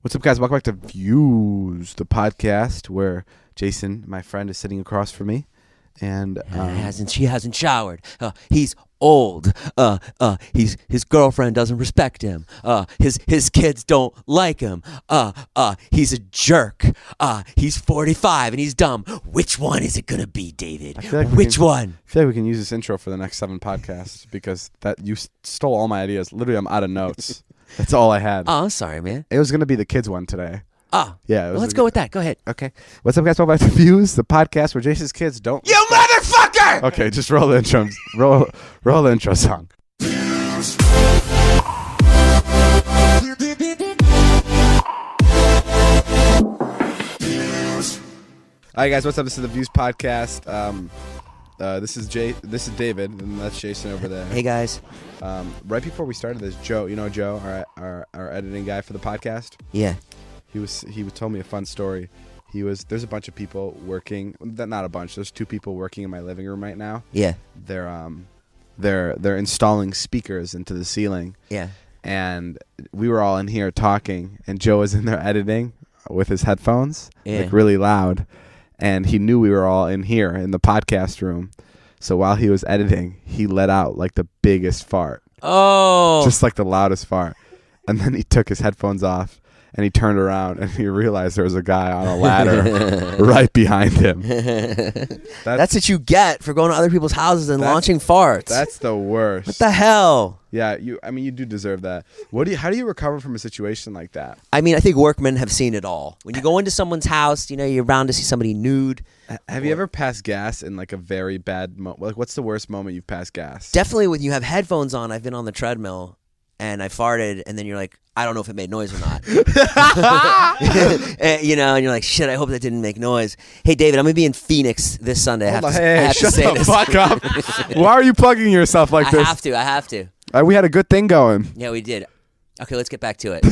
What's up, guys? Welcome back to Views, the podcast where Jason, my friend, is sitting across from me, and she hasn't showered. He's old. His girlfriend doesn't respect him. His kids don't like him. He's a jerk. He's 45 and he's dumb. Which one is it gonna be, David? Which one? I feel like we can use this intro for the next 7 podcasts because that you stole all my ideas. Literally, I'm out of notes. That's all I had. Oh, I'm sorry, man. It was gonna be the kids one today. Oh, yeah. Well, let's go with that. Go ahead. Okay. What's up, guys? Welcome back to Views, the podcast where Jason's kids don't. You motherfucker! Okay, just roll the intro. roll the intro song. All right, guys. What's up? This is the Views podcast. This is David, and that's Jason over there. Hey, guys. Right before we started this, Joe, you know Joe, our editing guy for the podcast. Yeah. He told me a fun story. There's a bunch of people working. Not a bunch. There's 2 people working in my living room right now. Yeah. They're installing speakers into the ceiling. Yeah. And we were all in here talking, and Joe was in there editing with his headphones, like really loud. And he knew we were all in here in the podcast room. So while he was editing, he let out like the biggest fart. Oh. Just like the loudest fart. And then he took his headphones off and he turned around and he realized there was a guy on a ladder right behind him. That's what you get for going to other people's houses and launching farts. That's the worst. What the hell? Yeah, you do deserve that. How do you recover from a situation like that? I mean, I think workmen have seen it all. When you go into someone's house, you're bound to see somebody nude. Have you ever passed gas in like a very bad moment? Like, what's the worst moment you've passed gas? Definitely when you have headphones on. I've been on the treadmill and I farted, and then you're like, I don't know if it made noise or not. and you're like, shit, I hope that didn't make noise. Hey, David, I'm going to be in Phoenix this Sunday. I have to shut say the this. fuck up. Why are you plugging yourself like this? I have to. We had a good thing going. Yeah, we did. Okay, let's get back to it.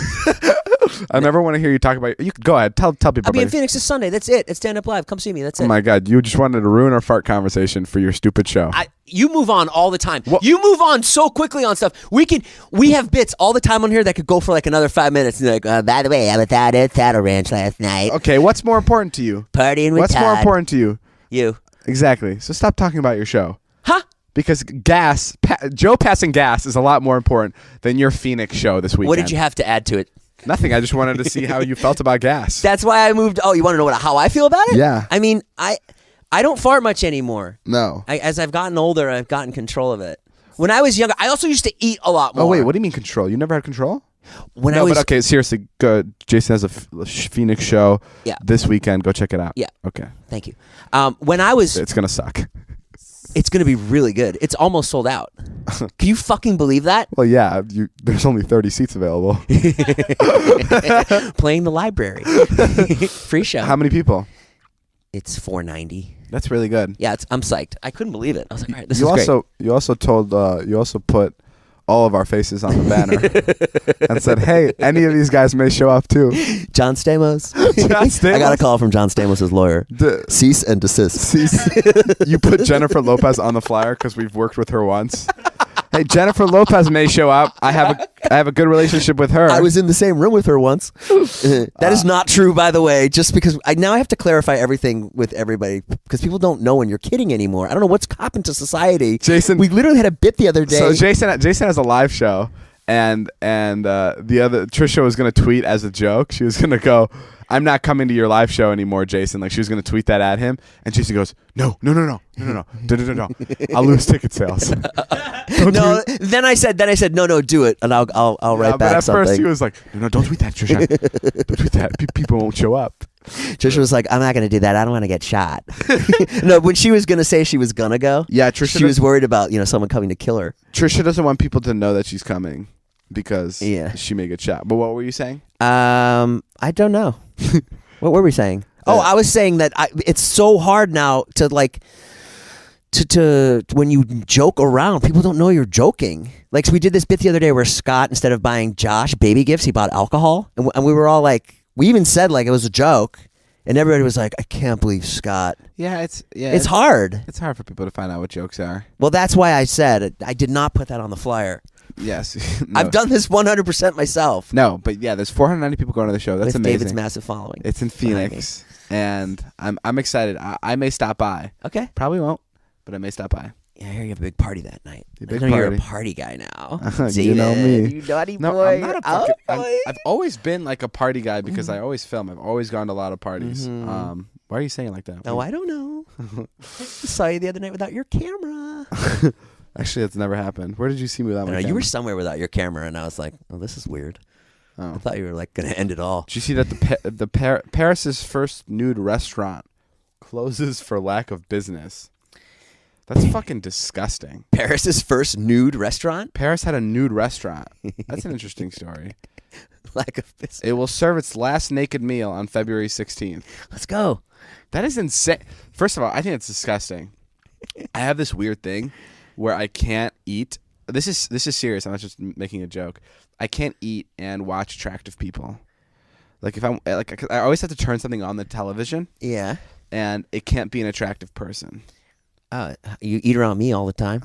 I never want to hear you talk about. You go ahead. Tell people. I'll be in Phoenix this Sunday. That's it. It's Stand Up Live. Come see me. That's it. Oh my God! You just wanted to ruin our fart conversation for your stupid show. You move on all the time. You move on so quickly on stuff. We have bits all the time on here that could go for like another 5 minutes. And like, by the way, I was out at Saddle Ranch last night. Okay, what's more important to you? Partying with What's Todd. more important to you? You. Exactly. So stop talking about your show. Huh? Because Joe passing gas is a lot more important than your Phoenix show this weekend. What did you have to add to it? Nothing. I just wanted to see how you felt about gas. That's why I moved. Oh, you want to know how I feel about it? Yeah. I mean, I don't fart much anymore. No. As I've gotten older, I've gotten control of it. When I was younger, I also used to eat a lot more. Oh, wait. What do you mean control? You never had control? But okay, seriously, good. Jason has a Phoenix show this weekend. Go check it out. Yeah. Okay. Thank you. When I was... It's going to suck. It's going to be really good. It's almost sold out. Can you fucking believe that? Well, yeah. There's only 30 seats available. Playing the library. Free show. How many people? It's 490. That's really good. Yeah, I'm psyched. I couldn't believe it. I was like, all right, this is great. You also put all of our faces on the banner and said, hey, any of these guys may show up too. John Stamos. John Stamos? I got a call from John Stamos' lawyer. Cease and desist. You put Jennifer Lopez on the flyer because we've worked with her once. Hey, Jennifer Lopez may show up. I have a good relationship with her. I was in the same room with her once. That is not true, by the way. Just because now I have to clarify everything with everybody because people don't know when you're kidding anymore. I don't know what's happened to society. Jason, we literally had a bit the other day. So Jason has a live show, and the other Trisha was going to tweet as a joke. She was going to go, I'm not coming to your live show anymore, Jason. Like, she was going to tweet that at him, and Jason goes, no. I'll lose ticket sales. Then I said, no, do it, and I'll write back something. But at first he was like, no, don't tweet that, Trisha. Don't tweet that. People won't show up. Trisha was like, I'm not going to do that. I don't want to get shot. No, when she was going to say she was going to go, she was worried about someone coming to kill her. Trisha doesn't want people to know that she's coming because she may get shot. But what were you saying? I don't know. What were we saying? Oh, I was saying that it's so hard now to to when you joke around, people don't know you're joking. Like, so we did this bit the other day where Scott, instead of buying Josh baby gifts, he bought alcohol, and we were all like, we even said like it was a joke, and everybody was like, I can't believe Scott. Yeah, it's hard. It's hard for people to find out what jokes are. Well, that's why I said I did not put that on the flyer. Yes. No. I've done this 100% myself. No, but yeah, there's 490 people going to the show. That's with amazing. David's massive following. It's in Phoenix, and I'm excited. I may stop by. Okay. Probably won't, but I may stop by. Yeah, I hear you have a big party that night. Big I know you're party. a party guy now. You know me. You naughty No, boy. I'm not a fucking, boy. I've always been like a party guy because I always film. I've always gone to a lot of parties. Why are you saying it like that? No, I don't know. I saw you the other night without your camera. Actually, that's never happened. Where did you see me without my camera? You were somewhere without your camera, and I was like, oh, this is weird. Oh. I thought you were like going to end it all. Did you see that Paris's first nude restaurant closes for lack of business? That's fucking disgusting. Paris's first nude restaurant? Paris had a nude restaurant. That's an interesting story. Lack of business. It will serve its last naked meal on February 16th. Let's go. That is insane. First of all, I think it's disgusting. I have this weird thing where I can't eat. This is serious. I'm not just making a joke. I can't eat and watch attractive people. Like if I'm like, I always have to turn something on the television. Yeah. And it can't be an attractive person. You eat around me all the time.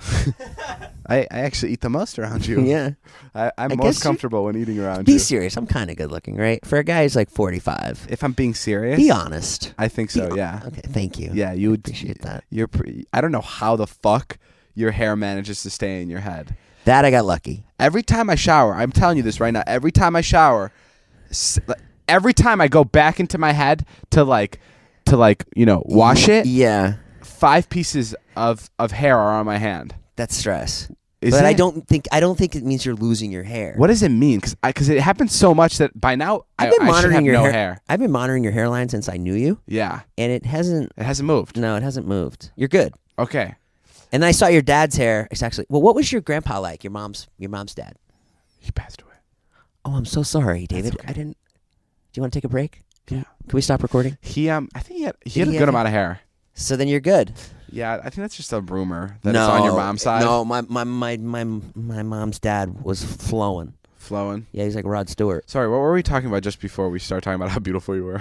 I actually eat the most around you. Yeah. I'm most comfortable when eating around you. Be serious. I'm kind of good looking, right? For a guy who's like 45. If I'm being serious. Be honest. I think so, yeah. Okay, thank you. Yeah, you would appreciate that. I don't know how the fuck your hair manages to stay in your head. That I got lucky. Every time I shower, I'm telling you this right now, every time I shower, every time I go back into my head to wash it. Yeah. 5 pieces of hair are on my hand. That's stress. Isn't but I it? don't think it means you're losing your hair. What does it mean? Because it happens so much that by now I should have no hair. I've been monitoring your hairline since I knew you. Yeah. And it hasn't moved. No, it hasn't moved. You're good. Okay. And I saw your dad's hair. It's actually what was your grandpa like? Your mom's dad. He passed away. Oh, I'm so sorry, David. Okay. I didn't. Do you want to take a break? Yeah. Can we stop recording? I think he had a good amount of hair. So then you're good. Yeah, I think that's just a rumor that it's on your mom's side. No, my mom's dad was flowing. Flowing? Yeah, he's like Rod Stewart. Sorry, what were we talking about just before we start talking about how beautiful you were?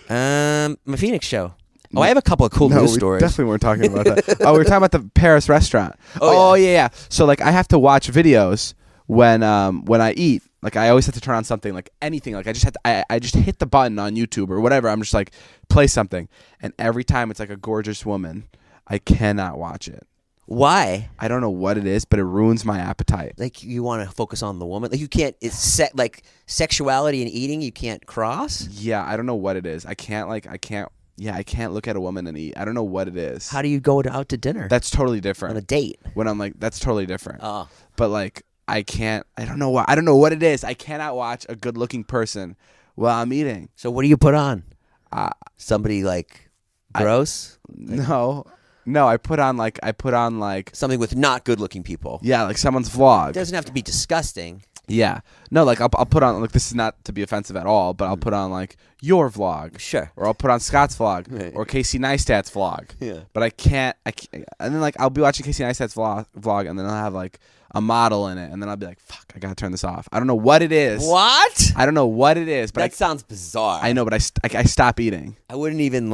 My Phoenix show. Oh, I have a couple of cool news stories. Definitely weren't talking about that. Oh, we were talking about the Paris restaurant. Oh yeah. So like I have to watch videos when I eat. Like I always have to turn on something, like anything. Like I just hit the button on YouTube or whatever. I'm just like play something, and every time it's like a gorgeous woman, I cannot watch it. Why? I don't know what it is, but it ruins my appetite. Like you want to focus on the woman. Like you can't. It's set like sexuality and eating. You can't cross. Yeah, I don't know what it is. I can't look at a woman and eat. I don't know what it is. How do you go out to dinner? That's totally different. On a date. When I'm like, that's totally different. Oh. But like, I don't know what it is. I cannot watch a good looking person while I'm eating. So what do you put on? Somebody like gross? No, I put on like Something with not good looking people. Yeah, like someone's vlog. It doesn't have to be disgusting. Yeah. No, like I'll put on, like, this is not to be offensive at all, but I'll put on like your vlog. Sure. Or I'll put on Scott's vlog. Right. Or Casey Neistat's vlog. Yeah. But I can't, and then like I'll be watching Casey Neistat's vlog and then I'll have like a model in it, and then I'll be like, fuck, I gotta turn this off. I don't know what it is. What? I don't know what it is, but that sounds bizarre. I know, but I stop eating. It wouldn't even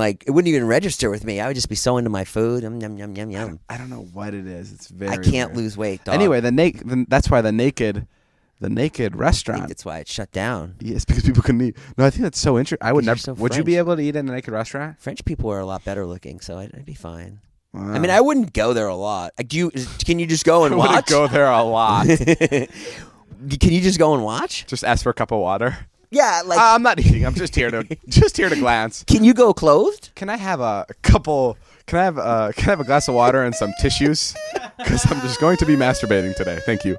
register with me. I would just be so into my food. Yum, yum, yum, yum, yum. I don't know what it is. It's very I can't weird. lose weight, dog. Anyway, that's why the naked restaurant. I think that's why it shut down. Yes, because people couldn't eat. No, I think that's so interesting. I would never. So would you be able to eat in a naked restaurant? French people are a lot better looking, so I'd be fine. Wow. I mean, I wouldn't go there a lot. Can you just go and I watch? wouldn't go there a lot. Can you just go and watch? Just ask for a cup of water. Yeah, like I'm not eating. I'm just here to glance. Can you go clothed? Can I have a couple? Can I have a glass of water and some tissues? Because I'm just going to be masturbating today. Thank you.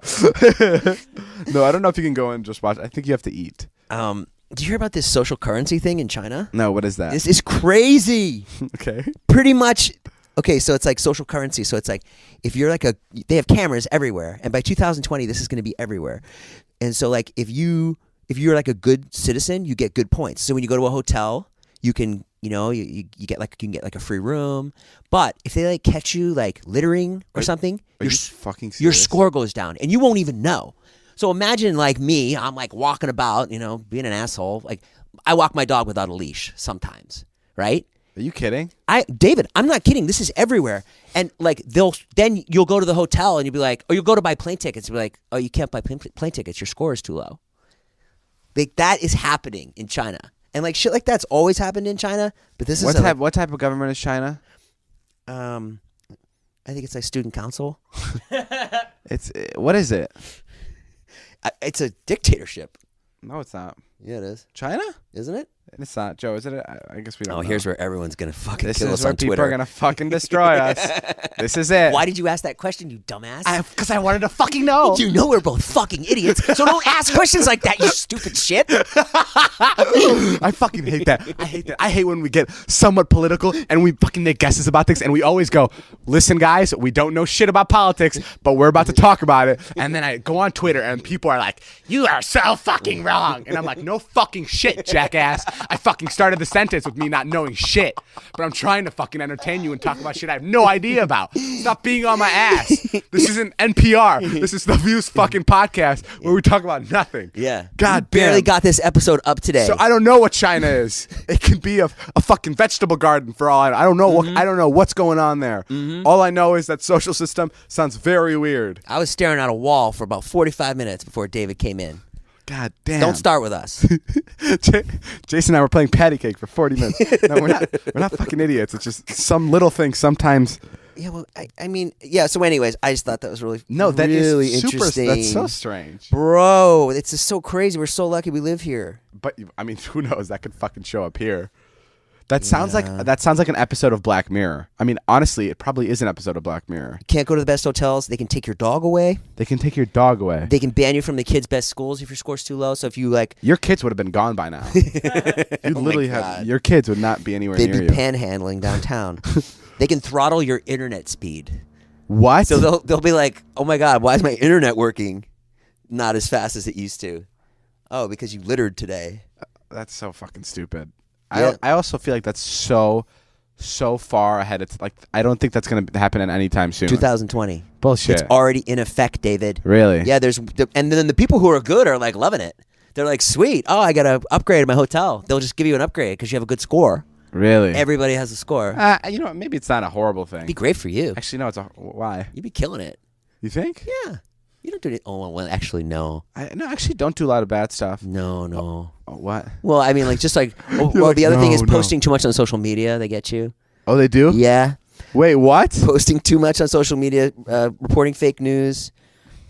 No, I don't know if you can go and just watch. I think you have to eat. Do you hear about this social currency thing in China? No, what is that? This is crazy. Okay. Pretty much. Okay, so it's like social currency. So it's like if you're like they have cameras everywhere, and by 2020 this is going to be everywhere. And so like if you're like a good citizen, you get good points. So when you go to a hotel, you can you get like a free room. But if they like catch you like littering or something, your score goes down, and you won't even know. So imagine like me, I'm like walking about, being an asshole. Like I walk my dog without a leash sometimes, right? Are you kidding? David, I'm not kidding. This is everywhere. And like then you'll go to the hotel and you'll be like, or you'll go to buy plane tickets and be like, oh, you can't buy plane tickets. Your score is too low. Like that is happening in China. And like shit like that's always happened in China. But this is what type of government is China? I think it's like student council. What is it? It's a dictatorship. No, it's not. Yeah, it is. China? Isn't it? It's not. Joe, is it? I guess we don't know. Here's where everyone's going to fucking This kill is us where on people Twitter. are going to fucking destroy us. This is it. Why did you ask that question, you dumbass? Because I wanted to fucking know. You know we're both fucking idiots, so don't ask questions like that, you stupid shit. I fucking hate that. I hate that. I hate when we get somewhat political and we fucking make guesses about things and we always go, listen, guys, we don't know shit about politics, but we're about to talk about it. And then I go on Twitter and people are like, you are so fucking wrong. And I'm like, no fucking shit, jackass. I fucking started the sentence with me not knowing shit, but I'm trying to fucking entertain you and talk about shit I have no idea about. Stop being on my ass. This isn't NPR. This is the Views fucking podcast where we talk about nothing. Yeah. God damn. Barely damn. got this episode up today. So I don't know what China is. It could be a fucking vegetable garden for all I know. I don't know. I don't know what's going on there. All I know is that social system sounds very weird. I was staring at a wall for about 45 minutes before David came in. God damn. Don't start with us. Jason and I were playing patty cake for 40 minutes. No, we're not fucking idiots. It's just some little thing sometimes. Yeah, well, I mean, yeah, so anyways, I just thought that was really really interesting. That's so strange. Bro, it's just so crazy. We're so lucky we live here. But, I mean, who knows? That could fucking show up here. That sounds like an episode of Black Mirror. I mean, honestly, it probably is an episode of Black Mirror. You can't go to the best hotels. They can take your dog away. They can take your dog away. They can ban you from the kids' best schools if your score's too low. So if you like, your kids would have been gone by now. You literally your kids would not be anywhere near you. They'd be panhandling downtown. They can throttle your internet speed. What? So they'll be like, oh my God, why is my internet working not as fast as it used to? Oh, because you littered today. That's so fucking stupid. Yeah. I also feel like that's so far ahead. It's like I don't think that's gonna happen at any time soon. 2020. Bullshit. It's already in effect, David. Really? Yeah. And then the people who are good are like loving it. They're like, sweet. Oh, I got to upgrade my hotel. They'll just give you an upgrade because you have a good score. Really? Everybody has a score. You know what? Maybe it's not a horrible thing. It'd be great for you. Actually, no. Why? You'd be killing it. You think? Yeah. You don't do it. Oh, well, actually, no. No, actually, don't do a lot of bad stuff. No. Oh, what? Well, I mean, like, just like, the other thing is posting too much on social media. They get you. Oh, they do? Yeah. Wait, what? Posting too much on social media, reporting fake news.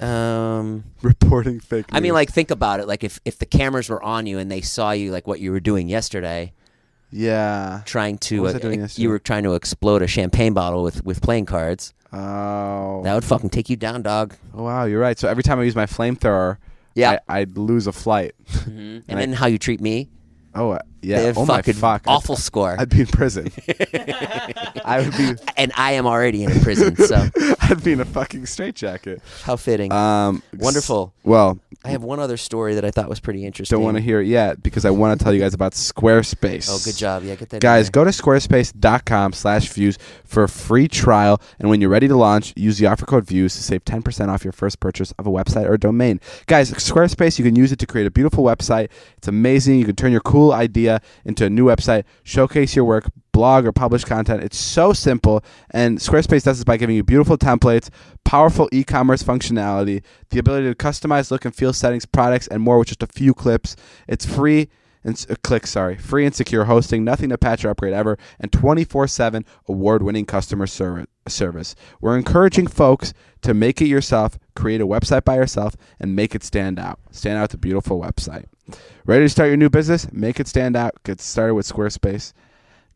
Reporting fake news. I mean, like, think about it. Like, if the cameras were on you and they saw you, like, what you were doing yesterday. Yeah. Trying to, What was I doing yesterday? You were trying to explode a champagne bottle with playing cards. Oh. That would fucking take you down, dog. Oh, wow, you're right. So every time I use my flamethrower, yeah, I'd lose a flight. Mm-hmm. And then how you treat me? Oh, yeah. Oh, my fuck. Awful score. I'd be in prison. I would be. And I am already in a prison, so. I'd be in a fucking straitjacket. How fitting. Wonderful. Well, I have one other story that I thought was pretty interesting. Don't want to hear it yet because I want to tell you guys about Squarespace. Oh, good job. Yeah, get that. Guys, go to squarespace.com/views for a free trial. And when you're ready to launch, use the offer code VIEWS to save 10% off your first purchase of a website or a domain. Guys, Squarespace, you can use it to create a beautiful website. It's amazing. You can turn your cool idea into a new website, showcase your work, blog or publish content. It's so simple, and Squarespace does this by giving you beautiful templates, powerful e-commerce functionality, the ability to customize look and feel settings, products, and more with just a few clicks. It's free and free and secure hosting, nothing to patch or upgrade ever, and 24/7 award-winning customer service. We're encouraging folks to make it yourself, create a website by yourself, and make it stand out. Stand out with a beautiful website. Ready to start your new business? Make it stand out. Get started with Squarespace.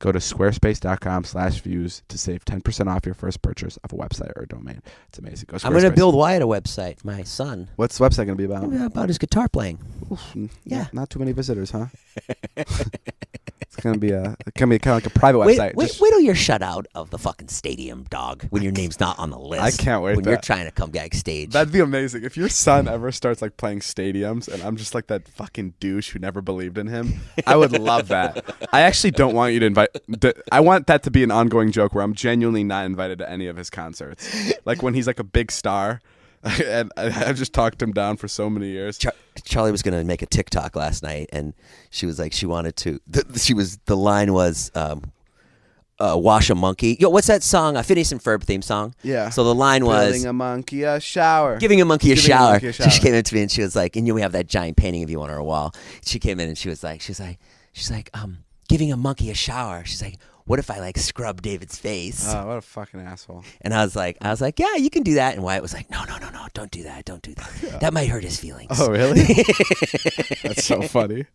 Go to squarespace.com/views to save 10% off your first purchase of a website or a domain. It's amazing. Go Squarespace. I'm going to build Wyatt a website, my son. What's the website going to be about? About his guitar playing. Oof, yeah. Not too many visitors, huh? It's going to be kind of like a private website. Wait till you're shut out of the fucking stadium, dog, when your name's not on the list. I can't wait. When you're trying to come backstage. That'd be amazing. If your son ever starts like playing stadiums and I'm just like that fucking douche who never believed in him, I would love that. I actually don't want you to invite. I want that to be an ongoing joke where I'm genuinely not invited to any of his concerts. Like when he's like a big star. And I've just talked him down for so many years. Charlie was going to make a TikTok last night, and she was like, she wanted to. The line was, wash a monkey. Yo, what's that song? A Phineas and Ferb theme song. Yeah. So the line was Building a monkey a shower. Giving a monkey a shower. shower. So she came in to me and she was like, and we have that giant painting of you on our wall. She came in and she was like, giving a monkey a shower. She's like, what if I like scrub David's face? Oh, what a fucking asshole. And I was like, yeah, you can do that. And Wyatt was like, no, don't do that. Yeah. That might hurt his feelings. Oh, really? That's so funny.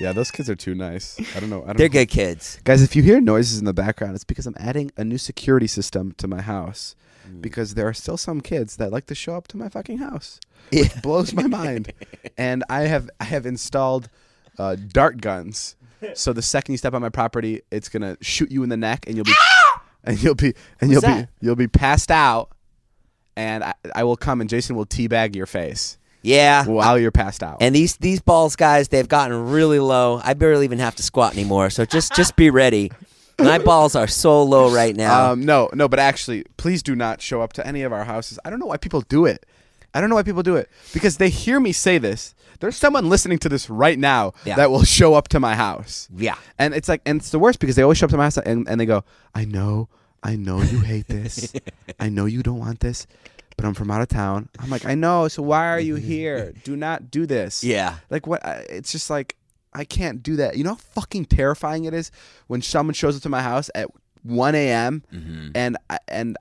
Yeah, those kids are too nice. I don't know. They're good kids. Guys, if you hear noises in the background, it's because I'm adding a new security system to my house. Because there are still some kids that like to show up to my fucking house. Which blows my mind. And I have installed dart guns. So the second you step on my property, it's gonna shoot you in the neck, and you'll be passed out, and I will come and Jason will teabag your face. Yeah. While you're passed out. And these balls, guys, they've gotten really low. I barely even have to squat anymore. So just be ready. My balls are so low right now. No, but actually, please do not show up to any of our houses. I don't know why people do it. Because they hear me say this. There's someone listening to this right now that will show up to my house. Yeah. And it's like, and it's the worst because they always show up to my house and they go, I know you hate this. I know you don't want this, but I'm from out of town. I'm like, I know. So why are you here? Do not do this. Yeah. Like what? It's just like, I can't do that. You know how fucking terrifying it is when someone shows up to my house at 1 a.m. And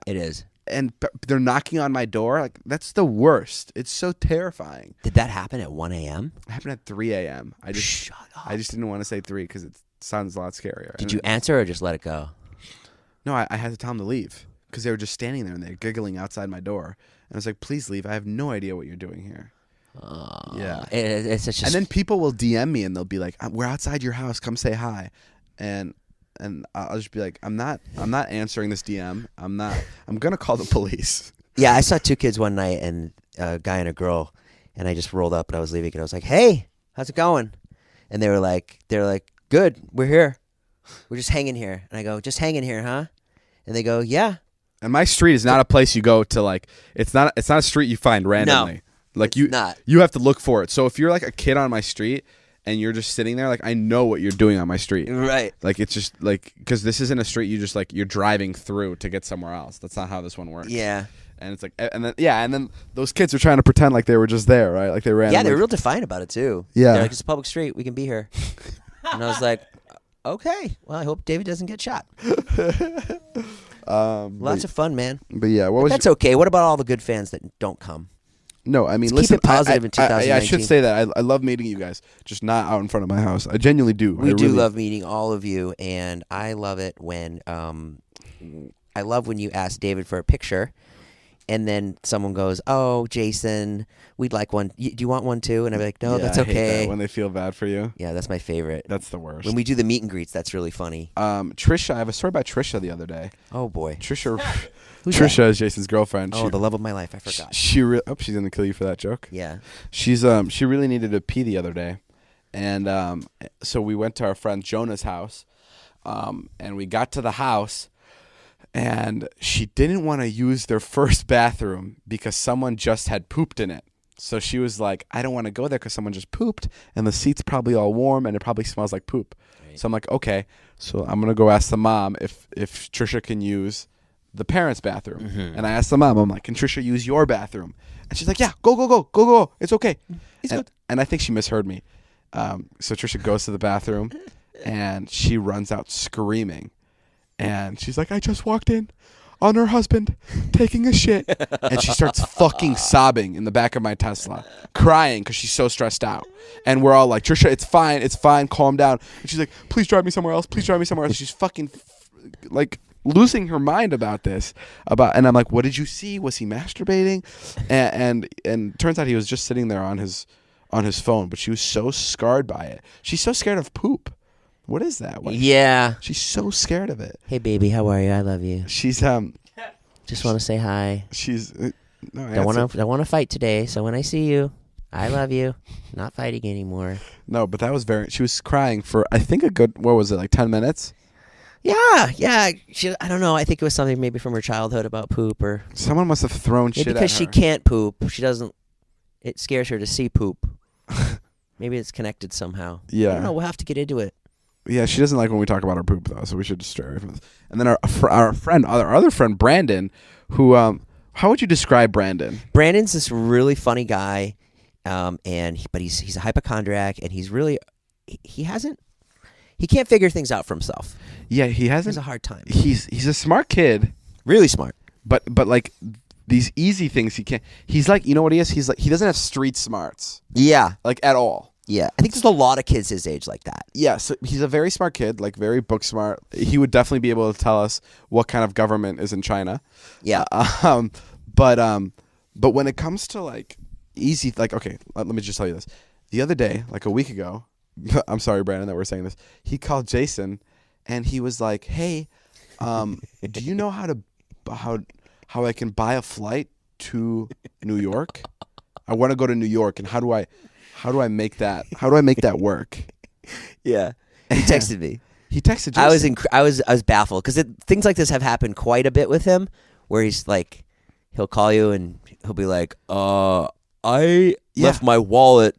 it is. And they're knocking on my door. Like, that's the worst. It's so terrifying. Did that happen at 1 a.m.? It happened at 3 a.m. Shut up. I just didn't want to say 3 because it sounds a lot scarier. Did you answer or just let it go? No, I had to tell them to leave because they were just standing there and they're giggling outside my door. And I was like, please leave. I have no idea what you're doing here. Yeah. It's just... And then people will DM me and they'll be like, we're outside your house. Come say hi. And I'll just be like, I'm not answering this DM. I'm gonna call the police. Yeah, I saw two kids one night, and a guy and a girl, and I just rolled up and I was leaving, and I was like, hey, how's it going? And they were like, good, we're here. We're just hanging here. And I go, just hanging here, huh? And they go, yeah. And my street is not a place you go to, like, it's not a street you find randomly. No, like you have to look for it. So if you're like a kid on my street and you're just sitting there, like, I know what you're doing on my street. Right. Like, it's just, like, because this isn't a street you just, like, you're driving through to get somewhere else. That's not how this one works. Yeah. And it's like, and then those kids are trying to pretend like they were just there, right? Like, they ran. Yeah, they were real defiant about it, too. Yeah. They're like, it's a public street. We can be here. And I was like, okay. Well, I hope David doesn't get shot. Lots of fun, man. But, yeah. That's okay. What about all the good fans that don't come? No, I mean, Let's listen. Keep it positive in 2019. I should say that I love meeting you guys, just not out in front of my house. I genuinely do. We do love meeting all of you, and I love it when I love when you ask David for a picture, and then someone goes, "Oh, Jason, we'd like one. Do you want one too?" And I'm like, "No, that's I okay." hate that when they feel bad for you. Yeah, that's my favorite. That's the worst. When we do the meet and greets, that's really funny. Trisha, I have a story about Trisha the other day. Oh boy, Trisha. Who's Trisha that? is Jason's girlfriend. Oh, the love of my life. I forgot. She's gonna kill you for that joke. Yeah. She really needed to pee the other day, and so we went to our friend Jonah's house, and we got to the house, and she didn't want to use their first bathroom because someone just had pooped in it. So she was like, I don't want to go there because someone just pooped, and the seat's probably all warm, and it probably smells like poop. Right. So I'm like, okay, so I'm gonna go ask the mom if Trisha can use the parents' bathroom. Mm-hmm. And I asked the mom, I'm like, can Trisha use your bathroom? And she's like, yeah, go. It's okay. It's good. And I think she misheard me. So Trisha goes to the bathroom and she runs out screaming. And she's like, I just walked in on her husband taking a shit. And she starts fucking sobbing in the back of my Tesla, crying because she's so stressed out. And we're all like, Trisha, it's fine, calm down. And she's like, please drive me somewhere else. She's fucking like losing her mind about this. And I'm like, what did you see? Was he masturbating? And turns out he was just sitting there on his phone, but she was so scarred by it. She's so scared of poop. What is that? Yeah. She's so scared of it. Hey baby, how are you? I love you. She's just want to say hi. She's don't want to fight today, so when I see you, I love you. Not fighting anymore. No, but that was she was crying for I think a good, what was it, like 10 minutes? Yeah. I don't know. I think it was something maybe from her childhood about poop, or someone must have thrown shit at her. Because she can't poop. She doesn't. It scares her to see poop. Maybe it's connected somehow. Yeah. I don't know. We'll have to get into it. Yeah, she doesn't like when we talk about her poop though, so we should just stray away from this. And then our other friend Brandon, who how would you describe Brandon? Brandon's this really funny guy, but he's a hypochondriac, and he's really he can't figure things out for himself. Yeah, he has a hard time. He's a smart kid, really smart, but like these easy things he can't. He's like, you know what he is? He's like, he doesn't have street smarts. Yeah, like at all. Yeah, I think there's a lot of kids his age like that. Yeah, so he's a very smart kid, like very book smart. He would definitely be able to tell us what kind of government is in China. Yeah. But when it comes to like easy, like, okay, let me just tell you this. The other day, like a week ago, I'm sorry, Brandon, that we're saying this. He called Jason, and he was like, "Hey, do you know how I can buy a flight to New York? I want to go to New York, and how do I make that work?" Yeah, he texted me. He texted Jason. I was baffled because things like this have happened quite a bit with him, where he's like, he'll call you and he'll be like, I left my wallet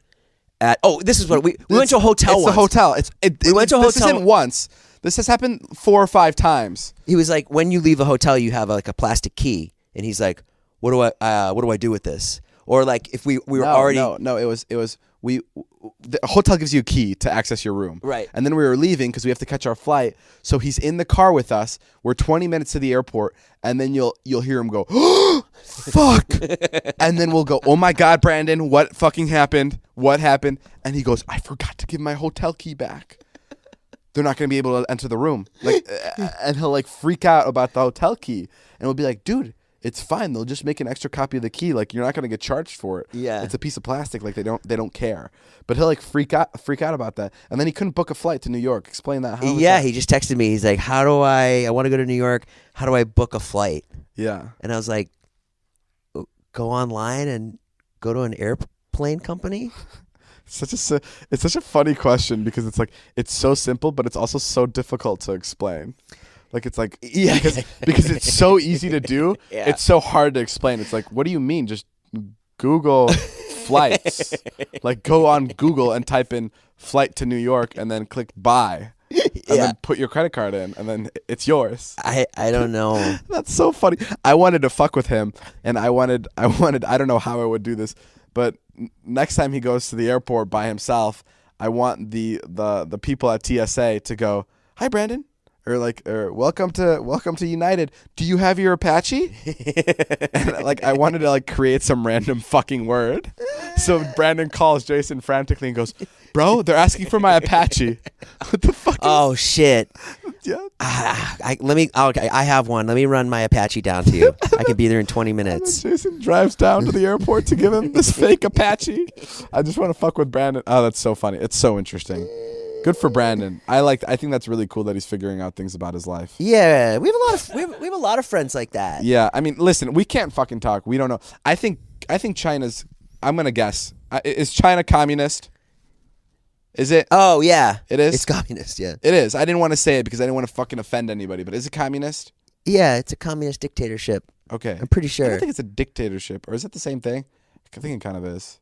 at. Oh, this is what we went to a hotel. It's once. a hotel. We went to a hotel. This isn't once. This has happened 4 or 5 times. He was like, when you leave a hotel, you have like a plastic key, and he's like, what do I do with this? Or like if we were already the hotel gives you a key to access your room. Right. And then we were leaving because we have to catch our flight. So he's in the car with us. We're 20 minutes to the airport, and then you'll hear him go, "Oh, fuck." And then we'll go, "Oh my God, Brandon, what fucking happened? What happened?" And he goes, "I forgot to give my hotel key back. They're not going to be able to enter the room." Like, and he'll like freak out about the hotel key. And we'll be like, "Dude, it's fine. They'll just make an extra copy of the key. Like, you're not going to get charged for it. Yeah. It's a piece of plastic. Like, they don't care." But he'll like freak out about that. And then he couldn't book a flight to New York. Explain that. He just texted me. He's like, I want to go to New York. How do I book a flight? Yeah. And I was like, go online and go to an airplane company. It's such a funny question because it's like, it's so simple, but it's also so difficult to explain. Like, it's like, yeah, because it's so easy to do. Yeah. It's so hard to explain. It's like, what do you mean? Just Google flights. Like, go on Google and type in flight to New York and then click buy. And then put your credit card in, and then it's yours. I don't know. That's so funny. I wanted to fuck with him, and I wanted. I don't know how I would do this, but next time he goes to the airport by himself, I want the people at TSA to go, "Hi, Brandon," or welcome to United. Do you have your Apache? And like, I wanted to like create some random fucking word. So Brandon calls Jason frantically and goes, "Bro, they're asking for my Apache." What the fuck? Oh shit. Yeah. I have one. Let me run my Apache down to you. I can be there in 20 minutes. Jason drives down to the airport to give him this fake Apache. I just want to fuck with Brandon. Oh, that's so funny. It's so interesting. Good for Brandon. I think that's really cool that he's figuring out things about his life. Yeah, we have a lot of friends like that. Yeah, I mean, listen, we can't fucking talk. We don't know. I think China's. I'm gonna guess. Is China communist? Is it? Oh yeah, it is. It's communist. Yeah, it is. I didn't want to say it because I didn't want to fucking offend anybody. But is it communist? Yeah, it's a communist dictatorship. Okay, I'm pretty sure. I don't think it's a dictatorship, or is it the same thing? I think it kind of is.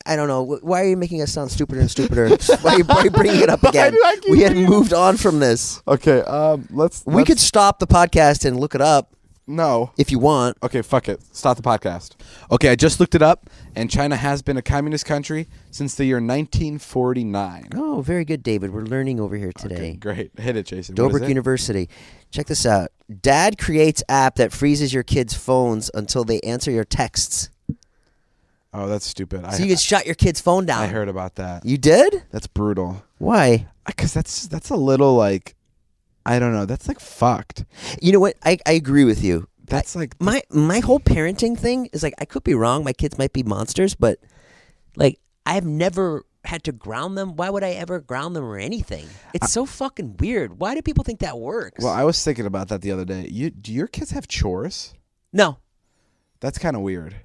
I don't know. Why are you making us sound stupider and stupider? Why are you bringing it up again? We had moved on from this. Okay, let's. We could stop the podcast and look it up. No. If you want. Okay, fuck it. Stop the podcast. Okay, I just looked it up, and China has been a communist country since the year 1949. Oh, very good, David. We're learning over here today. Okay, great. Hit it, Jason. Dobrik University. Check this out. Dad creates app that freezes your kids' phones until they answer your texts. Oh, that's stupid. So you can shut your kid's phone down. I heard about that. You did? That's brutal. Why? Because that's a little like, I don't know. That's like fucked. You know what? I agree with you. That's like my whole parenting thing is like, I could be wrong. My kids might be monsters, but like, I've never had to ground them. Why would I ever ground them or anything? It's so fucking weird. Why do people think that works? Well, I was thinking about that the other day. Do your kids have chores? No. That's kind of weird.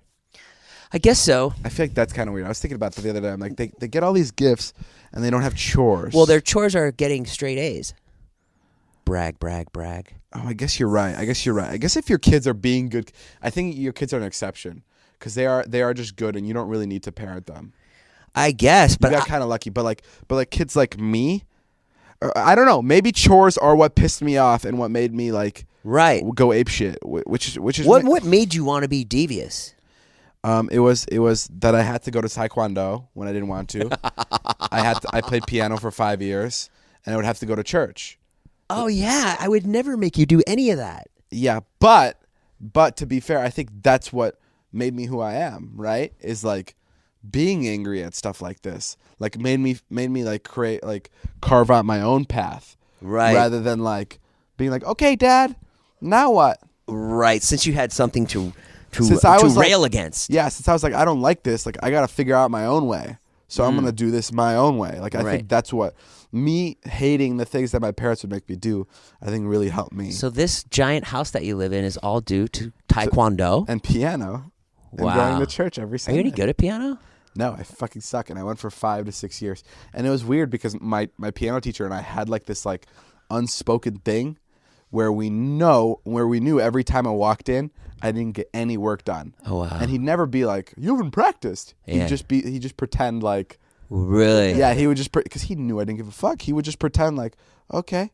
I guess so. I feel like that's kind of weird. I was thinking about that the other day. I'm like, they get all these gifts and they don't have chores. Well, their chores are getting straight A's. Brag, brag, brag. Oh, I guess you're right. I guess if your kids are being good, I think your kids are an exception because they are just good and you don't really need to parent them. I guess, but you got kind of lucky. But like kids like me, I don't know. Maybe chores are what pissed me off and what made me like go ape shit. Which is what made you want to be devious? It was that I had to go to Taekwondo when I didn't want to. I played piano for 5 years, and I would have to go to church. Oh yeah, I would never make you do any of that. Yeah, but to be fair, I think that's what made me who I am. Right? Is like being angry at stuff like this. Like made me like create like carve out my own path. Right. Rather than like being like, okay, Dad, now what? Right. Since you had something to rail against. Yeah, since I was like, I don't like this, like I gotta figure out my own way. So I'm gonna do this my own way. Like I think that's what me hating the things that my parents would make me do, I think really helped me. So this giant house that you live in is all due to Taekwondo and piano. Wow. And going to church every Sunday. Are you any good at piano? No, I fucking suck, and I went for 5 to 6 years. And it was weird because my piano teacher and I had like this like unspoken thing where we knew every time I walked in, I didn't get any work done. Oh wow! And he'd never be like, "You haven't practiced." Yeah. He'd just pretend like. Really? Yeah, he would just because he knew I didn't give a fuck. He would just pretend like, okay,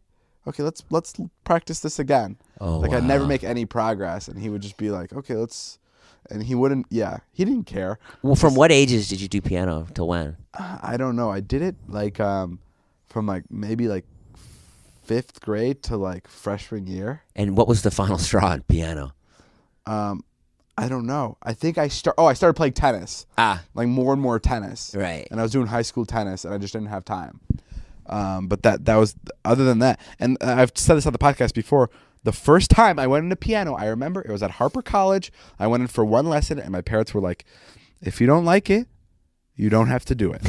let's practice this again. Oh, like wow. I'd never make any progress, and he would just be like, okay, let's. And he wouldn't. Yeah, he didn't care. Well, from what ages did you do piano till when? I don't know. I did it like from like maybe like 5th grade to like freshman year. And what was the final straw on piano? I don't know. I think I started playing tennis. Like more and more tennis. Right. And I was doing high school tennis, and I just didn't have time. But that was other than that. And I've said this on the podcast before. The first time I went into piano, I remember it was at Harper College. I went in for one lesson, and my parents were like, "If you don't like it, you don't have to do it."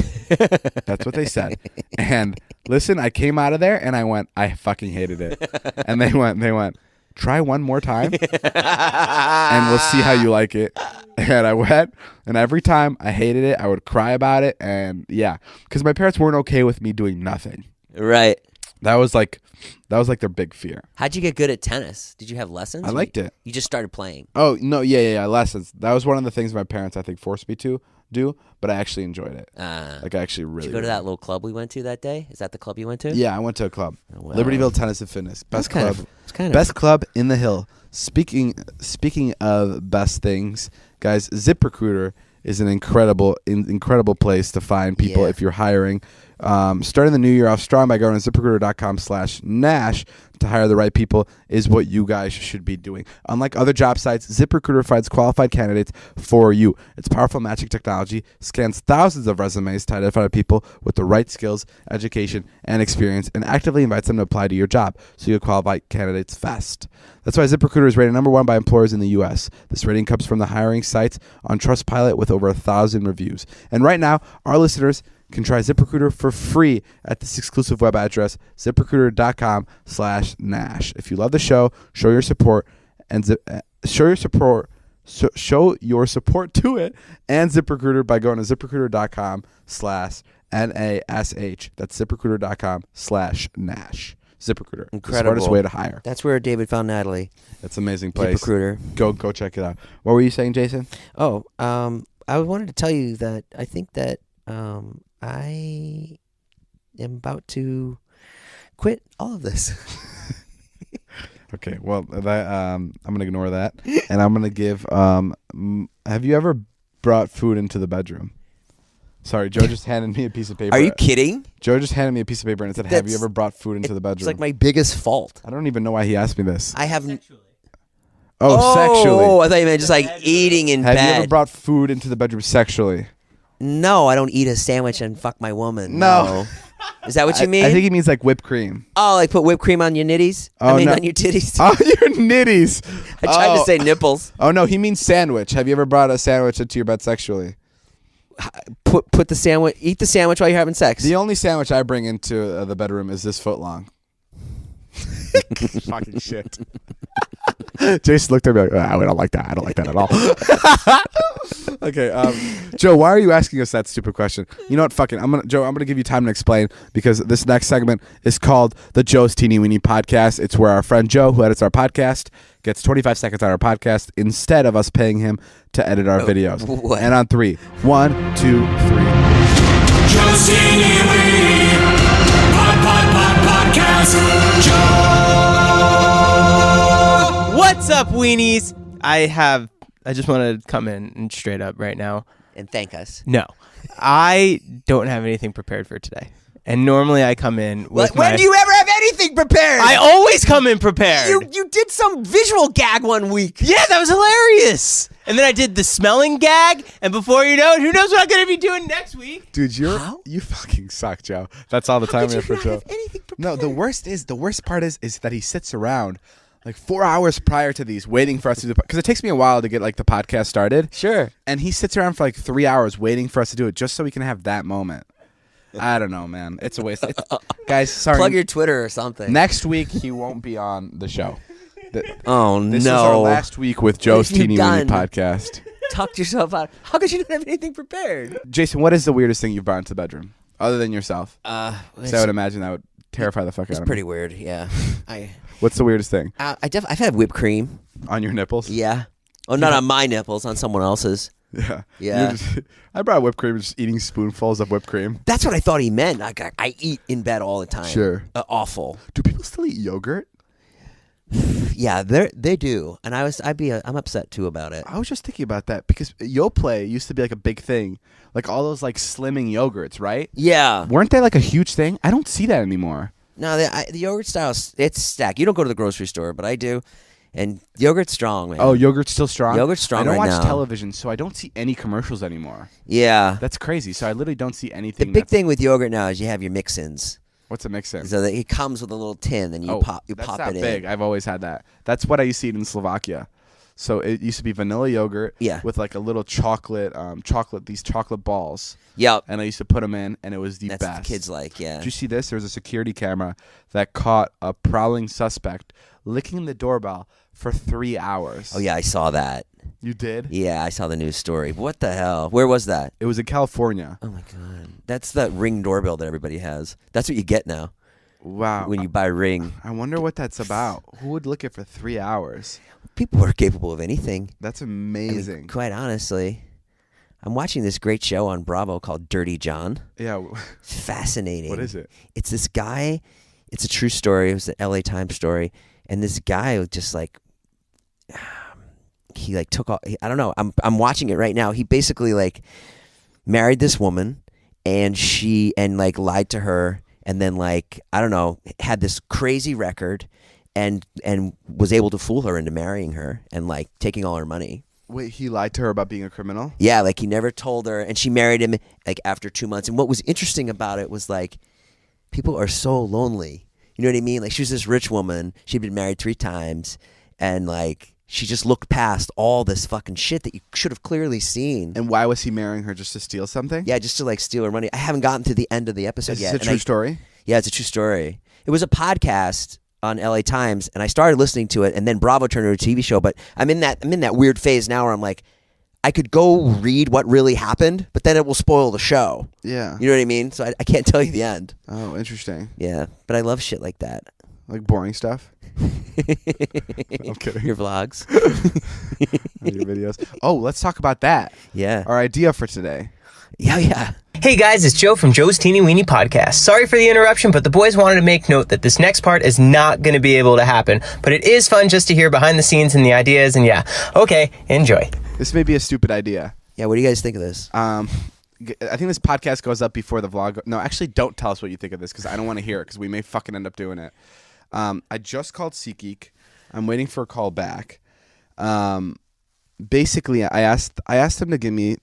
That's what they said. And listen, I came out of there, and I went, I fucking hated it. And they went, try one more time, and we'll see how you like it. And I went, and every time I hated it, I would cry about it, and yeah, because my parents weren't okay with me doing nothing. Right. That was like their big fear. How'd you get good at tennis? Did you have lessons? I liked it. You just started playing. Oh no, yeah, lessons. That was one of the things my parents I think forced me to do, but I actually enjoyed it. Like I actually really. Did you go to that little club we went to that day? Is that the club you went to? Yeah, I went to a club, Wow. Libertyville Tennis and Fitness, best club, kind of best club in the hill. Speaking of best things, guys, ZipRecruiter is an incredible place to find people if you're hiring. Starting the new year off strong by going to ZipRecruiter.com/Nash to hire the right people is what you guys should be doing. Unlike other job sites, ZipRecruiter finds qualified candidates for you. Its powerful matching technology scans thousands of resumes to identify people with the right skills, education, and experience, and actively invites them to apply to your job so you qualify candidates fast. That's why ZipRecruiter is rated #1 by employers in the U.S. This rating comes from the hiring sites on Trustpilot with over 1,000 reviews. And right now, our listeners can try ZipRecruiter for free at this exclusive web address, ZipRecruiter.com/Nash. If you love the show, show your support show your support to it and ZipRecruiter by going to ZipRecruiter.com/NASH. That's ZipRecruiter.com/Nash. ZipRecruiter, incredible. The smartest way to hire. That's where David found Natalie. It's an amazing place. ZipRecruiter. Go check it out. What were you saying, Jason? Oh, I wanted to tell you that I think that I am about to quit all of this. Okay, well, I'm going to ignore that, and I'm going to give. Have you ever brought food into the bedroom? Sorry, Joe just handed me a piece of paper. Are you kidding? Joe just handed me a piece of paper and said, "Have you ever brought food into the bedroom?" It's like my biggest fault. I don't even know why he asked me this. I haven't. Sexually. Oh, I thought you meant just like eating in bed. Have you ever brought food into the bedroom sexually? No, I don't eat a sandwich and fuck my woman. No. Is that what you mean? I think he means like whipped cream. Oh, like put whipped cream on your nitties? Oh, on no. your titties? Oh, your nitties. I tried to say nipples. Oh, no, he means sandwich. Have you ever brought a sandwich into your bed sexually? Eat the sandwich while you're having sex. The only sandwich I bring into the bedroom is this foot long. Fucking shit. Jason looked at me like, I don't like that. I don't like that at all. Okay, Joe, why are you asking us that stupid question? You know what? Fucking, I'm gonna give you time to explain because this next segment is called the Joe's Teeny Weeny Podcast. It's where our friend Joe, who edits our podcast, gets 25 seconds on our podcast instead of us paying him to edit our videos. What? And on 3, 1, 2, 3. Joe's Teeny Weeny Pod. up, weenies? I just want to come in and straight up right now. And thank us. No, I don't have anything prepared for today. And normally I come in with When do you ever have anything prepared? I always come in prepared. You did some visual gag one week. Yeah, that was hilarious. And then I did the smelling gag, and before you know it, who knows what I'm going to be doing next week? Dude, you fucking suck, Joe. That's all the time we have for Joe. No, the worst part is that he sits around like 4 hours prior to these waiting for us to do, because it takes me a while to get like the podcast started. Sure. And he sits around for like 3 hours waiting for us to do it just so we can have that moment. I don't know, man. It's a waste. Guys, sorry. Plug your Twitter or something. Next week, he won't be on the show. This This is our last week with Joe's Teeny Weeny podcast. Talk yourself out. How could you not have anything prepared? Jason, what is the weirdest thing you've brought into the bedroom? Other than yourself. So I would imagine that would terrify the fuck out of me. It's pretty weird, yeah. What's the weirdest thing? I've had whipped cream. On your nipples? Yeah. Oh, not on my nipples, on someone else's. Yeah. Yeah. I brought whipped cream, just eating spoonfuls of whipped cream. That's what I thought he meant. I eat in bed all the time. Sure. Awful. Do people still eat yogurt? Yeah, they do, and I'm upset too about it. I was just thinking about that because Yoplait used to be like a big thing, like all those like slimming yogurts, right? Yeah. Weren't they like a huge thing? I don't see that anymore. No, the yogurt style, it's stacked. You don't go to the grocery store, but I do. And yogurt's strong, man. Oh, yogurt's still strong? Yogurt's strong I don't right watch now. television, so I don't see any commercials anymore. Yeah. That's crazy. So I literally don't see anything. The big thing with yogurt now is you have your mix-ins. What's a mix-in? So that it comes with a little tin, and you pop that's it not in. big. I've always had that. That's what I used to eat in Slovakia. So it used to be vanilla yogurt with like a little chocolate balls. Yep. And I used to put them in, and it was the That's best. what the kids like, yeah. Did you see this? There was a security camera that caught a prowling suspect licking the doorbell for 3 hours. Oh, yeah, I saw that. You did? Yeah, I saw the news story. What the hell? Where was that? It was in California. Oh, my God. That's that Ring doorbell that everybody has. That's what you get now. Wow. When you buy Ring. I wonder what that's about. Who would lick it for 3 hours? People are capable of anything. That's amazing. I mean, quite honestly. I'm watching this great show on Bravo called Dirty John. Yeah. It's fascinating. What is it? It's this guy. It's a true story. It was an LA Times story. And this guy was just like, he like took off. I don't know. I'm watching it right now. He basically like married this woman and like lied to her. And then like, I don't know, had this crazy record and was able to fool her into marrying her and like taking all her money. Wait, he lied to her about being a criminal? Yeah, like he never told her, and she married him like after 2 months. And what was interesting about it was like, people are so lonely. You know what I mean? Like she was this rich woman. She'd been married 3 times, and like she just looked past all this fucking shit that you should have clearly seen. And why was he marrying her, just to steal something? Yeah, just to like steal her money. I haven't gotten to the end of the episode yet. Is this a true story? Yeah, it's a true story. It was a podcast on LA Times, and I started listening to it, and then Bravo turned it into a TV show. But I'm in that weird phase now where I'm like, I could go read what really happened, but then it will spoil the show. Yeah. You know what I mean? So I can't tell you the end. Oh, interesting. Yeah, but I love shit like that. Like boring stuff? I'm kidding. Your vlogs. Your videos. Oh, let's talk about that. Yeah. Our idea for today. Yeah. Hey guys, it's Joe from Joe's Teeny Weeny Podcast. Sorry for the interruption, but the boys wanted to make note that this next part is not going to be able to happen. But it is fun just to hear behind the scenes and the ideas, and yeah. Okay, enjoy. This may be a stupid idea. Yeah, what do you guys think of this? I think this podcast goes up before the vlog. No, actually, don't tell us what you think of this because I don't want to hear it because we may fucking end up doing it. I just called SeatGeek. I'm waiting for a call back. Basically, I asked them to give me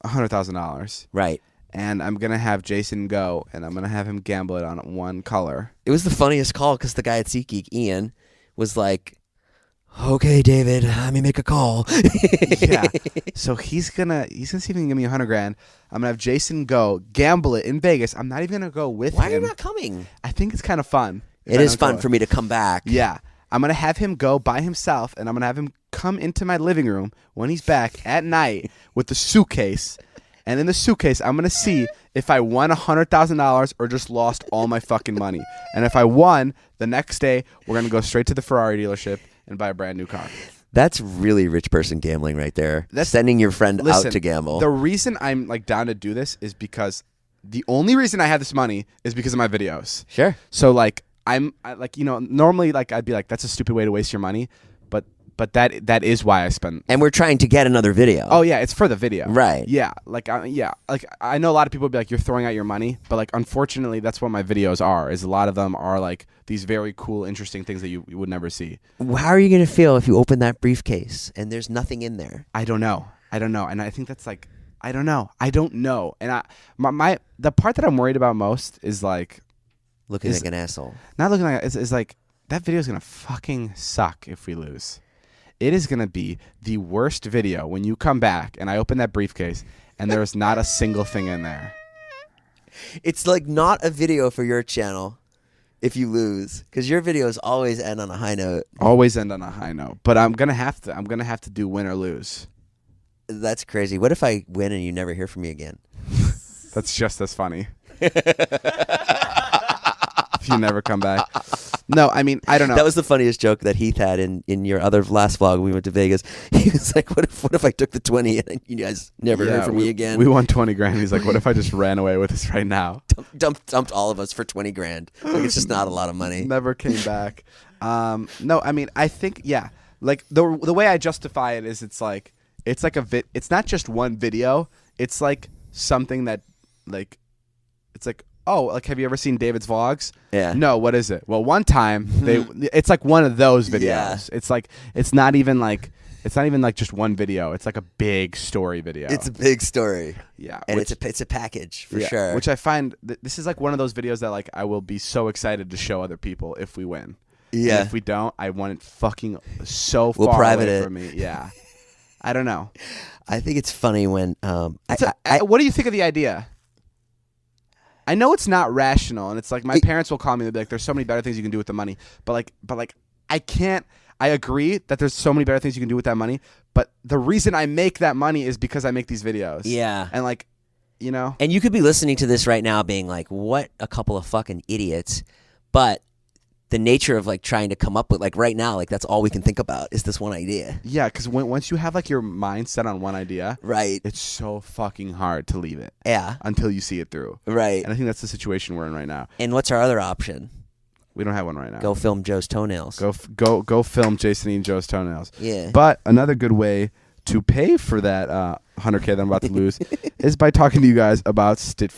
$100,000. Right. And I'm going to have Jason go, and I'm going to have him gamble it on one color. It was the funniest call because the guy at SeatGeek, Ian, was like, okay, David, let me make a call. Yeah. So he's gonna see if he can give me $100,000. I'm gonna have Jason go gamble it in Vegas. I'm not even gonna go with him. Why are you not coming? I think it's kind of fun. It is fun for me to come back. Yeah. I'm gonna have him go by himself, and I'm gonna have him come into my living room when he's back at night with the suitcase. And in the suitcase, I'm gonna see if I won $100,000 or just lost all my fucking money. And if I won, the next day we're gonna go straight to the Ferrari dealership and buy a brand new car. That's really rich person gambling right there. That's sending your friend out to gamble. The reason I'm like down to do this is because the only reason I have this money is because of my videos. Sure. So like normally like I'd be like, that's a stupid way to waste your money. that is why I spend. And we're trying to get another video. Oh yeah, it's for the video. Right. Yeah. Like I know a lot of people would be like, you're throwing out your money, but like unfortunately that's what my videos are. Is a lot of them are like these very cool, interesting things that you would never see. How are you gonna feel if you open that briefcase and there's nothing in there? I don't know, and I think that's like I don't know, and the part that I'm worried about most is like looking like an asshole. Not looking like is like that video's gonna fucking suck if we lose. It is gonna be the worst video when you come back and I open that briefcase and there's not a single thing in there. It's like not a video for your channel if you lose, because your videos always end on a high note. Always end on a high note, but I'm gonna have to do win or lose. That's crazy. What if I win and you never hear from me again? That's just as funny. If you never come back. No, I mean, I don't know. That was the funniest joke that Heath had in your other last vlog when we went to Vegas. He was like, what if I took the 20 and you guys never heard from me again? We won 20 grand. He's like, what if I just ran away with this right now? Dumped all of us for 20 grand. Like, it's just not a lot of money. Never came back. No, I mean, I think, yeah. Like, the way I justify it is it's like it's not just one video. It's like something that, like, it's like, oh, like, have you ever seen David's vlogs? Yeah. No, what is it? Well, one time it's like one of those videos. Yeah. It's like it's not even like just one video. It's like a big story video. It's a big story. Yeah. And it's a package for sure. Which I find this is like one of those videos that like I will be so excited to show other people if we win. Yeah. And if we don't, I want it fucking so We'll far private away it. from me. Yeah. I don't know. I think it's funny when what do you think of the idea? I know it's not rational, and it's like my parents will call me and they'll be like, there's so many better things you can do with the money. But like I can't I agree that there's so many better things you can do with that money, but the reason I make that money is because I make these videos. Yeah. And like, you know. And you could be listening to this right now being like, what a couple of fucking idiots. But the nature of like trying to come up with like right now, like that's all we can think about is this one idea. Yeah, because once you have like your mind set on one idea, right, it's so fucking hard to leave it. Yeah. Until you see it through. Right. And I think that's the situation we're in right now. And what's our other option? We don't have one right now. Go film Joe's toenails. Go film Jason and Joe's toenails. Yeah. But another good way to pay for that 100K that I'm about to lose is by talking to you guys about Stitch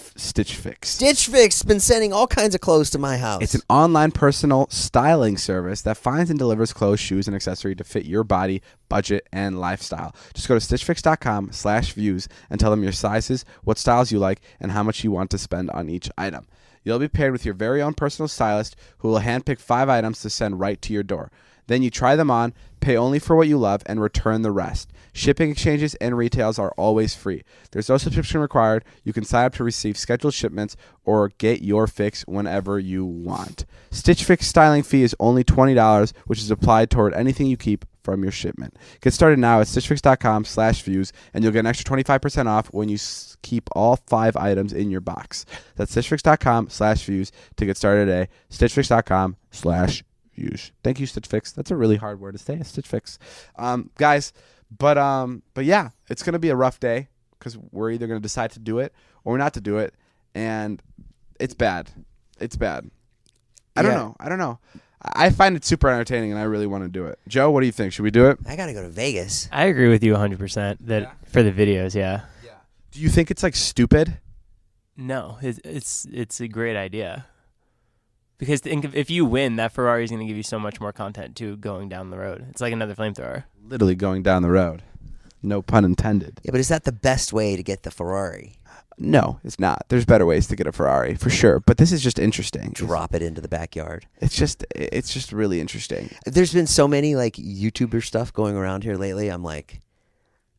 Fix. Stitch Fix has been sending all kinds of clothes to my house. It's an online personal styling service that finds and delivers clothes, shoes, and accessories to fit your body, budget, and lifestyle. Just go to stitchfix.com/views and tell them your sizes, what styles you like, and how much you want to spend on each item. You'll be paired with your very own personal stylist who will handpick 5 items to send right to your door. Then you try them on, pay only for what you love, and return the rest. Shipping, exchanges, and retails are always free. There's no subscription required. You can sign up to receive scheduled shipments or get your fix whenever you want. Stitch Fix styling fee is only $20, which is applied toward anything you keep from your shipment. Get started now at stitchfix.com/views, and you'll get an extra 25% off when you keep all 5 items in your box. That's stitchfix.com/views to get started today. stitchfix.com/views. Thank you, Stitch Fix. That's a really hard word to say, Stitch Fix. Guys, but yeah, it's going to be a rough day because we're either going to decide to do it or not to do it, and it's bad. It's bad. I don't know. I find it super entertaining, and I really want to do it. Joe, what do you think? Should we do it? I got to go to Vegas. I agree with you 100% that for the videos, yeah. Do you think it's like stupid? No, it's a great idea. Because if you win, that Ferrari is going to give you so much more content too going down the road. It's like another flamethrower. Literally going down the road. No pun intended. Yeah, but is that the best way to get the Ferrari? No, it's not. There's better ways to get a Ferrari for sure. But this is just interesting. Drop it into the backyard. It's just really interesting. There's been so many like YouTuber stuff going around here lately. I'm like,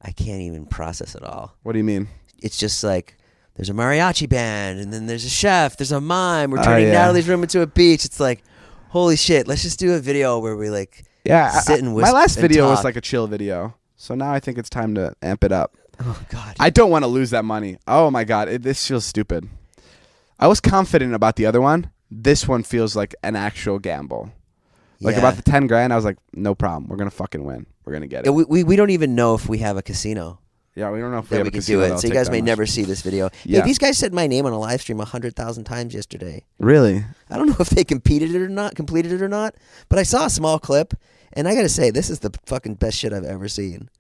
I can't even process it all. What do you mean? It's just like, there's a mariachi band, and then there's a chef, there's a mime. We're turning Natalie's room into a beach. It's like, holy shit, let's just do a video where we like sit and whisper. My last video talk. was like a chill video. So now I think it's time to amp it up. Oh, God. I don't want to lose that money. Oh, my God. This feels stupid. I was confident about the other one. This one feels like an actual gamble. Like about the 10 grand, I was like, no problem. We're going to fucking win. We're going to get it. We don't even know if we have a casino. Yeah, we don't know if we have a can casino. do it. So you guys may never see this video. Yeah. Hey, these guys said my name on a live stream 100,000 times yesterday. Really? I don't know if they completed it or not, but I saw a small clip, And I gotta say, this is the fucking best shit I've ever seen.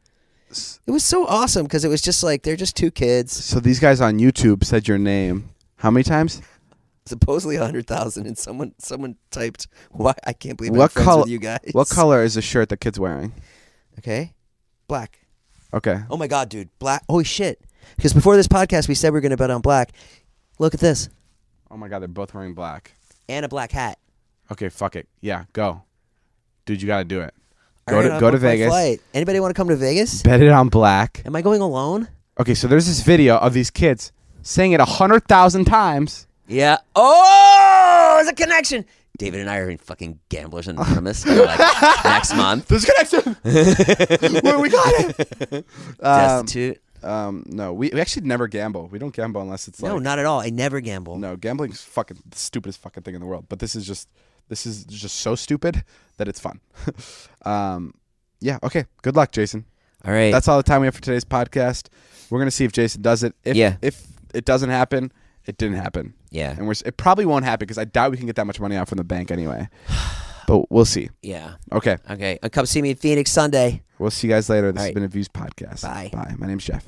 It was so awesome because it was just like they're just two kids. So these guys on YouTube said your name how many times? Supposedly 100,000, and someone typed, "Why I can't believe I'm friends with you guys." What color is the shirt the kid's wearing? Okay, black. Okay. Oh my god, dude, black. Holy shit! Because before this podcast, we said we were gonna bet on black. Look at this. Oh my god, they're both wearing black. And a black hat. Okay, fuck it. Yeah, go, dude. You got to do it. All right, Go to Vegas. Flight. Anybody want to come to Vegas? Bet it on black. Am I going alone? Okay, so there's this video of these kids saying it 100,000 times. Yeah. Oh, there's a connection. David and I are in fucking Gamblers Anonymous like next month. There's a connection. Where we got it. Destitute. No, we actually never gamble. We don't gamble unless it's no, not at all. I never gamble. No, gambling's fucking the stupidest fucking thing in the world. But this is just so stupid that it's fun. Yeah. Okay. Good luck, Jason. All right. That's all the time we have for today's podcast. We're gonna see if Jason does it. If it doesn't happen, it didn't happen. Yeah. And it probably won't happen because I doubt we can get that much money out from the bank anyway. But we'll see. Yeah. Okay. Okay. Come see me in Phoenix Sunday. We'll see you guys later. This All has right. been a Views podcast. Bye. Bye. My name's Jeff.